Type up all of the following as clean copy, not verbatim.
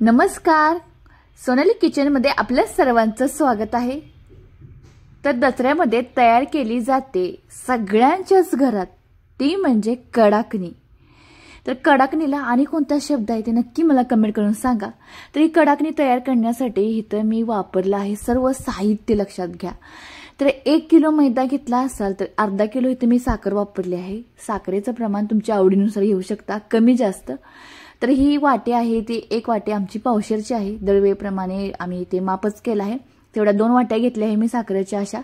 नमस्कार, सोनाली किचनमध्ये आपल्या सर्वांचं स्वागत आहे। तर दसऱ्यामध्ये तयार केली जाते सगळ्यांच्याच घरात, ती म्हणजे कडाकणी। तर कडाकणीला आणि कोणता शब्द आहे ते नक्की मला कमेंट करून सांगा। तर ही कडाकणी तयार करण्यासाठी इथं मी वापरला आहे सर्व साहित्य लक्षात घ्या। तर 1 किलो मैदा घेतला असाल तर अर्धा किलो इथे मी साखर वापरली आहे। साखरेचं प्रमाण तुमच्या आवडीनुसार घेऊ शकता, कमी जास्त। तर ही वाटी आहे ती 1 वाटी आमची पावशेरची आहे। दरवेळेप्रमाणे आम्ही ते मापच केलं आहे। तेवढ्या 2 वाट्या घेतल्या आहे मी साखरेच्या अशा।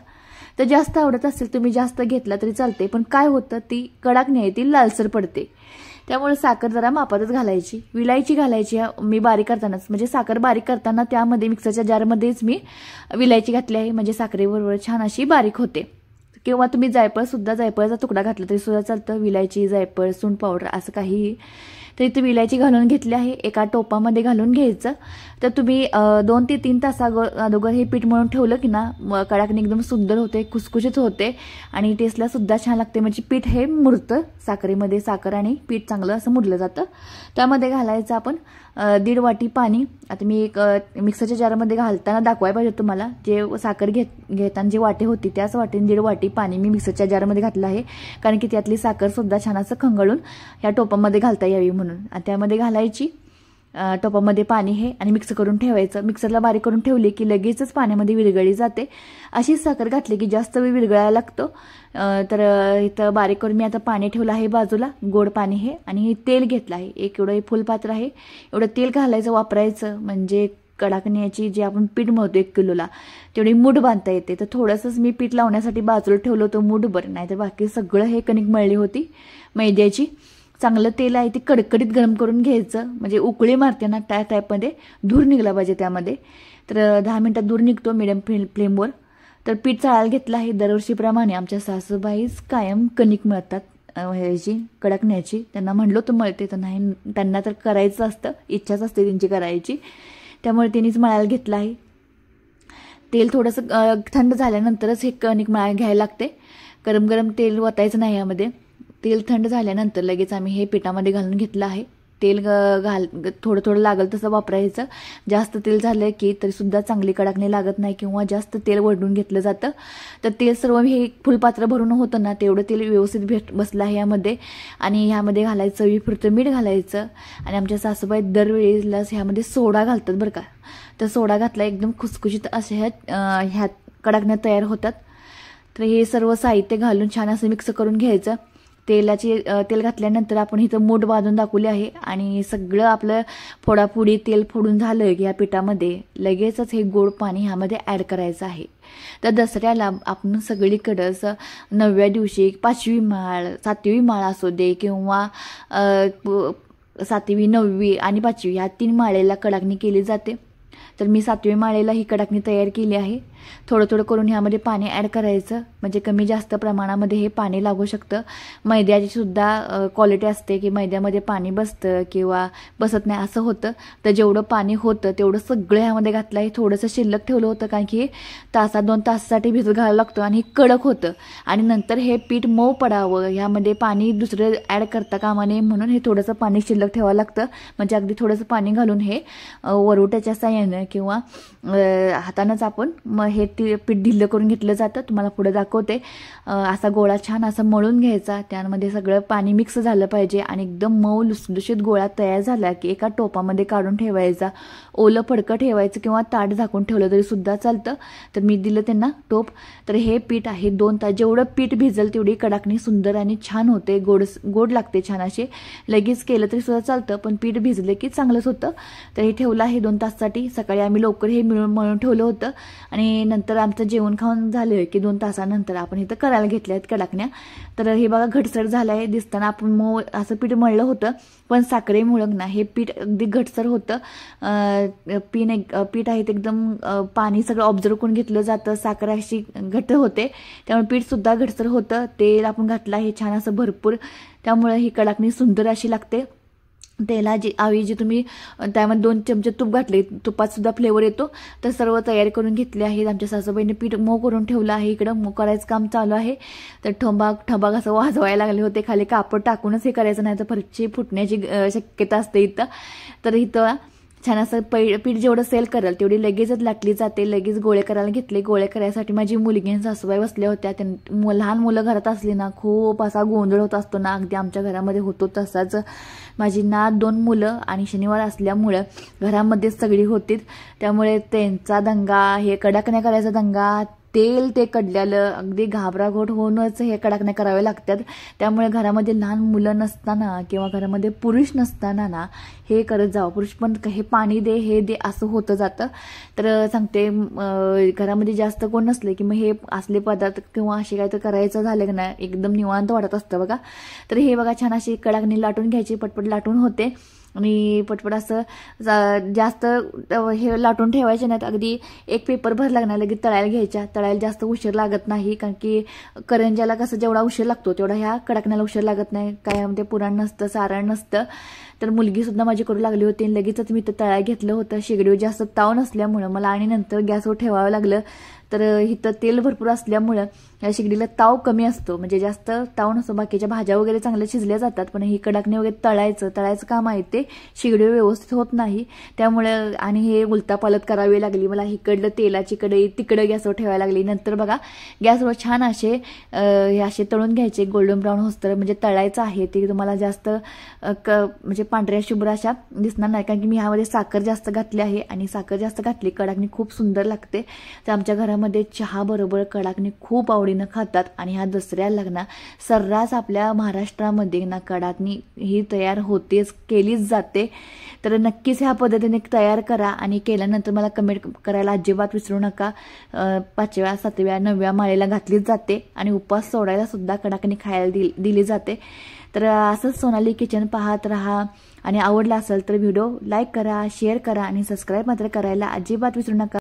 तर जास्त आवडत असेल तुम्ही जास्त घेतला तरी चालते, पण काय होतं ती कडाकणी आहे ती लालसर पडते, त्यामुळे साखर जरा मापातच घालायची। विलायची घालायची मी बारीक करतानाच, म्हणजे साखर बारीक करताना त्यामध्ये मिक्सरच्या जारमध्येच मी विलायची घातली आहे, म्हणजे साखरेबरोबर छान अशी बारीक होते। किंवा तुम्ही जायफळ सुद्धा, जायफळाचा तुकडा घातला तरी सुद्धा चालतं। विलायची, जायफळ, सुंठ पावडर असं काही। तर इथे विलायची घालून घेतली आहे, एका टोपामध्ये घालून घ्यायचं। तर तुम्ही 2 ते 3 तास अगोदर हे पीठ मळून ठेवलं की ना, कडाकणी एकदम सुंदर होते, खुसखुशीत होते आणि टेस्टला सुद्धा छान लागते। म्हणजे पीठ हे मुरतं साखरेमध्ये, साखर आणि पीठ चांगलं असं मुरलं जातं। त्यामध्ये घालायचं आपण 1.5 वाटी पाणी। आता मी एक मिक्सरच्या जारमध्ये घालताना दाखवायला पाहिजे तुम्हाला, जे साखर घेताना जी वाटी होती त्याच वाटीने 1.5 वाटी पाणी मी मिक्सरच्या जारमध्ये घातलं आहे, कारण की त्यातली साखर सुद्धा छान असं खंगाळून ह्या टोपामध्ये घालता यावी म्हणून। आणि त्यामध्ये घालायची टोपामध्ये पाणी हे आणि मिक्स करून ठेवायचं। मिक्सरला बारीक करून ठेवली की लगेचच पाण्यामध्ये विरघळली जाते। अशी साखर घातली की जास्त वेळ विरघळायला लागतो। तर इथं बारीक करून मी आता पाणी ठेवलं आहे बाजूला, गोड पाणी हे। आणि तेल घेतलं आहे, एक एवढं फुलपात्र आहे, एवढं तेल घालायचं वापरायचं, म्हणजे कडाकण्याची जे आपण पीठ मळतो 1 किलोला तेवढी मूठ बांधता येते। तर थोडंसंच मी पीठ लावण्यासाठी बाजूला ठेवलं होतं मूठभर, नाही तर बाकी सगळं हे कणिक मळली होती मैद्याची। चांगलं तेल आहे ते कडकडीत गरम करून घ्यायचं, म्हणजे उकळी मारते ना त्या टाईपमध्ये धूर निघला पाहिजे त्यामध्ये। तर 10 मिनिटात धूर निघतो मिडियम फ्लेमवर। तर पीठ चाळायला घेतलं आहे। दरवर्षीप्रमाणे आमच्या सासूबाईच कायम कणिक मळतात ह्याची, कडाकण्याची। त्यांना म्हणलो तर मळते तर नाही, त्यांना तर करायचं असतं, इच्छाच असते त्यांची करायची, त्यामुळे त्यांनीच मळायला घेतलं आहे। तेल थोडंसं थंड झाल्यानंतरच हे कणिक मळायला घ्यायला लागते, गरम गरम तेल ओतायचं नाही यामध्ये। तेल थंड झाल्यानंतर लगेच आम्ही हे पिठामध्ये घालून घेतलं आहे। तेल थोडं थोडं लागल तसं वापरायचं। जास्त तेल झालं की तरी सुद्धा चांगली कडाकणी लागत नाही, किंवा जास्त तेल वढून घेतलं जातं। तर तेल सर्व हे फुलपात्र भरून होतं ना, तेवढं तेल व्यवस्थित बसलं आहे यामध्ये। आणि ह्यामध्ये घालायचं चवीपुरतं मीठ घालायचं। आणि आमच्या सासूबाई दरवेळेलाच ह्यामध्ये सोडा घालतात बरं का। तर सोडा घातला एकदम खुसखुशीत असे ह्या कडाकण्या तयार होतात। तर हे सर्व साहित्य घालून छान असं मिक्स करून घ्यायचं। तेल घातल्यानंतर आपण इथं मूठ बांधून दाखवली आहे, आणि सगळं आपलं फोडाफोडी तेल फोडून झालं की या पिठामध्ये लगेचच हे गोड पाणी ह्यामध्ये ॲड करायचं आहे। तर दसऱ्याला आपण सगळीकडं 9व्या दिवशी 5वी माळ, 7वी माळ असू दे, किंवा 7वी, 9वी आणि 5वी ह्या 3 माळेला कडाकणी केली जाते। तर मी 7वी माळेला ही कडाकणी तयार केली आहे। थोडं थोडं करून ह्यामध्ये पाणी ॲड करायचं, म्हणजे कमी जास्त प्रमाणामध्ये हे पाणी लागू शकतं। मैद्याची सुद्धा क्वालिटी असते की मैद्यामध्ये पाणी बसतं किंवा बसत नाही असं होतं। तर जेवढं पाणी होतं तेवढं सगळं ह्यामध्ये घातलं आहे। थोडंसं शिल्लक ठेवलं होतं, कारण की 2 तासासाठी भिजत घालावं लागतं आणि कडक होतं, आणि नंतर हे पीठ मऊ पडावं ह्यामध्ये पाणी दुसरं ॲड करता कामा नये म्हणून हे थोडंसं पाणी शिल्लक ठेवावं लागतं। म्हणजे अगदी थोडंसं पाणी घालून हे वरोट्याच्या साहाय्यानं किंवा हातानंच आपण हे पीठ ढिल्लं करून घेतलं जातं। तुम्हाला पुढे दाखवते। असा गोळा छान असा मळून घ्यायचा, त्यामध्ये सगळं पाणी मिक्स झालं पाहिजे, आणि एकदम मऊ लुसलुशीत गोळा तयार झाला की एका टोपामध्ये काढून ठेवायचा। ओलं फडकं ठेवायचं किंवा ताट झाकून ठेवलं तरी सुद्धा चालतं। तर मी दिलं त्यांना टोप। तर हे पीठ आहे 2 तास, जेवढं पीठ भिजल तेवढी कडाकणी सुंदर आणि छान होते, गोड लागते छान असे। लगेच केलं तरी सुद्धा चालतं, पण पीठ भिजलं की चांगलंच होतं। तर हे ठेवलं आहे 2 तासासाठी। सकाळी आम्ही लवकर हे मळून ठेवलं होतं, आणि नंतर आमचं जेवण खाऊन झालं की 2 तासानंतर आपण इथं करायला घेतल्या आहेत कडाकण्या। तर हे बघा घटसर झालं आहे दिसताना, आपण मऊ असं पीठ मळलं होतं, पण साखरेमुळं ना हे पीठ अगदी घटसर होतं। पीठ आहे ते एकदम पाणी सगळं ऑब्झर्व करून घेतलं जातं, साखर अशी घट्ट होते, त्यामुळे पीठ सुद्धा घटसर होतं। तेल आपण घातलं आहे छान असं भरपूर, त्यामुळे ही कडाकणी सुंदर अशी लागते। तेलाची ऐवजी तुम्ही त्यामध्ये 2 चमचे तूप घातले, तुपात सुद्धा फ्लेवर येतो। तर सर्व तयारी करून घेतली आहे। आमच्या सासूबाईने पीठ मऊ करून ठेवलं आहे, इकडं मऊ करायचं काम चालू आहे। तर ठबाक असं वाजवायला लागले होते, खाली कापड टाकूनच हे करायचं, नाही तर फरची फुटण्याची शक्यता असते इथं। तर इथं छान असं पीठ जेवढं सेल करेल तेवढी लगेचच लाटली जाते. लगेच गोळे करायला घेतले. गोळे करायसाठी माझी मुलगी आणि सासूबाई बसल्या होत्या. लहान मुलं घरात असली ना खूप असा गोंधळ होत असतो ना, अगदी आमच्या घरामध्ये होतो तसाच. माझी नात 2 मुलं आणि शनिवार असल्यामुळं घरामध्ये सगळी होती, त्यामुळे त्यांचा दंगा, हे कडाकण्या करायचा दंगा, तेल ते कडल्यालं, अगदी घाबराघोट होऊनच हे कडाकण्या करावे लागतात. त्यामुळे घरामध्ये लहान मुलं नसताना किंवा घरामध्ये पुरुष नसताना ना हे करत जावं. पुरुष पण हे पाणी दे, हे दे असं होतं जातं. तर सांगते, घरामध्ये जास्त कोण नसले की मग हे असले पदार्थ किंवा असे काय तर करायचं झालं की नाही एकदम निवांत वाटत असतं बघा. तर हे बघा छान अशी कडाकणी लाटून घ्यायची, पटपट लाटून होते आणि पटपट असं जास्त हे लाटून ठेवायचे नाहीत. अगदी एक पेपर भरला ना लगेच तळायला घ्यायच्या. तळायला जास्त उशीर लागत नाही, कारण की करंज्याला कसं जेवढा उशीर लागतो तेवढा ह्या कडाकण्याला उशीर लागत नाही. काय म्हणजे पुराण नसतं, सारण नसतं. तर मुलगी सुद्धा माझी करू लागली होती. लगेचच मी ते तळायला घेतलं होतं. शेगडीवर जास्त ताव नसल्यामुळं मला आणि नंतर गॅसवर ठेवावं लागलं. तर इथं तेल भरपूर असल्यामुळं या शेगडीला ताव कमी असतो, म्हणजे जास्त ताव नसतो. बाकीच्या भाज्या वगैरे चांगल्या शिजल्या जातात, पण ही कडाकणी वगैरे तळायचं काम आहे ते शेगडीवर व्यवस्थित होत नाही. त्यामुळे आणि हे उलतापालत करावी लागली मला. इकडलं तेलाची कढई तिकडं गॅसवर ठेवायला लागली. नंतर बघा गॅसवर छान असे तळून घ्यायचे गोल्डन ब्राऊन होस्तर, म्हणजे तळायचं आहे ते. तुम्हाला जास्त म्हणजे पांढऱ्या शुभ्र अशा दिसणार नाही, कारण की मी ह्यामध्ये साखर जास्त घातली आहे आणि साखर जास्त घातली कडाकणी खूप सुंदर लागते. तर आमच्या घरामध्ये चहा बरोबर कडाकणी खूप आवडीनं खातात आणि ह्या दसऱ्याला ना सर्रास आपल्या महाराष्ट्रामध्ये ना कडाकणी ही तयार होतेच, केलीच जाते. तर नक्कीच ह्या पद्धतीने तयार करा आणि केल्यानंतर मला कमेंट करायला अजिबात विसरू नका. 5व्या 7व्या 9व्या माळेला घातलीच जाते आणि उपवास सोडायला सुद्धा कडाकणी खायला दिली जाते. तर असंच सोनाली किचन पाहत राहा आणि आवडला असेल तर व्हिडिओ लाईक करा, शेअर करा आणि सबस्क्राईब मात्र करायला अजिबात विसरू नका.